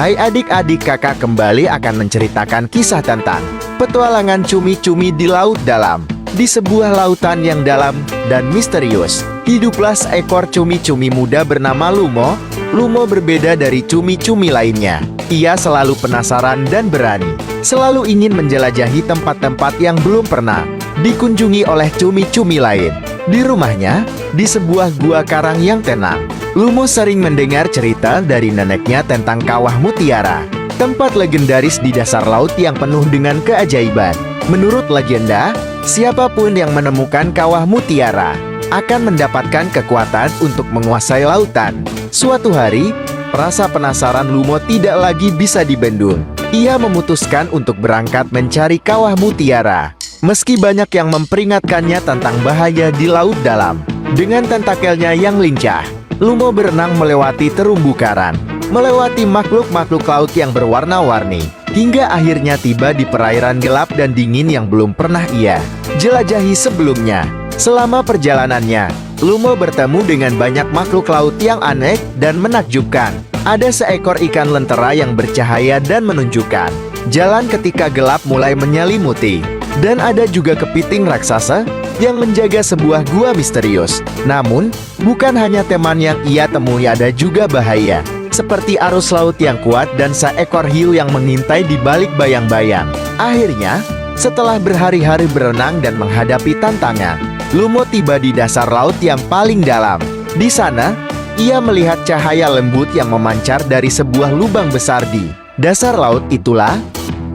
Hai adik-adik, kakak kembali akan menceritakan kisah tentang petualangan cumi-cumi di laut dalam. Di sebuah lautan yang dalam dan misterius, hiduplah seekor cumi-cumi muda bernama Lumo. Lumo berbeda dari cumi-cumi lainnya. Ia selalu penasaran dan berani, selalu ingin menjelajahi tempat-tempat yang belum pernah dikunjungi oleh cumi-cumi lain. Di rumahnya, di sebuah gua karang yang tenang, Lumo sering mendengar cerita dari neneknya tentang kawah mutiara, tempat legendaris di dasar laut yang penuh dengan keajaiban. Menurut legenda, siapapun yang menemukan kawah mutiara akan mendapatkan kekuatan untuk menguasai lautan. Suatu hari, rasa penasaran Lumo tidak lagi bisa dibendung. Ia memutuskan untuk berangkat mencari kawah mutiara. Meski banyak yang memperingatkannya tentang bahaya di laut dalam, dengan tentakelnya yang lincah, Lumo berenang melewati terumbu karang, melewati makhluk-makhluk laut yang berwarna-warni, hingga akhirnya tiba di perairan gelap dan dingin yang belum pernah ia jelajahi sebelumnya. Selama perjalanannya, Lumo bertemu dengan banyak makhluk laut yang aneh dan menakjubkan. Ada seekor ikan lentera yang bercahaya dan menunjukkan jalan ketika gelap mulai menyelimuti. Dan ada juga kepiting raksasa yang menjaga sebuah gua misterius. Namun, bukan hanya teman yang ia temui, ada juga bahaya, seperti arus laut yang kuat dan seekor hiu yang mengintai di balik bayang-bayang. Akhirnya, setelah berhari-hari berenang dan menghadapi tantangan, Lumo tiba di dasar laut yang paling dalam. Di sana, ia melihat cahaya lembut yang memancar dari sebuah lubang besar di dasar laut. Itulah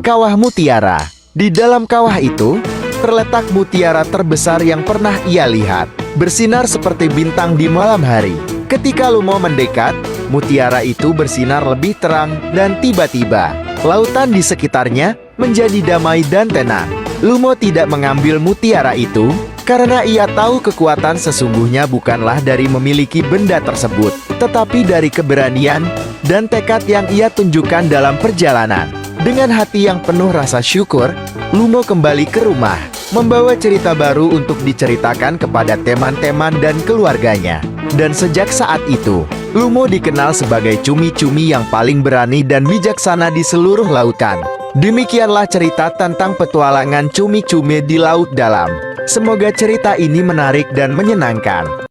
kawah mutiara. Di dalam kawah itu, terletak mutiara terbesar yang pernah ia lihat, bersinar seperti bintang di malam hari. Ketika Lumo mendekat, mutiara itu bersinar lebih terang dan tiba-tiba, lautan di sekitarnya menjadi damai dan tenang. Lumo tidak mengambil mutiara itu, karena ia tahu kekuatan sesungguhnya bukanlah dari memiliki benda tersebut, tetapi dari keberanian dan tekad yang ia tunjukkan dalam perjalanan. Dengan hati yang penuh rasa syukur, Lumo kembali ke rumah, membawa cerita baru untuk diceritakan kepada teman-teman dan keluarganya. Dan sejak saat itu, Lumo dikenal sebagai cumi-cumi yang paling berani dan bijaksana di seluruh lautan. Demikianlah cerita tentang petualangan cumi-cumi di laut dalam. Semoga cerita ini menarik dan menyenangkan.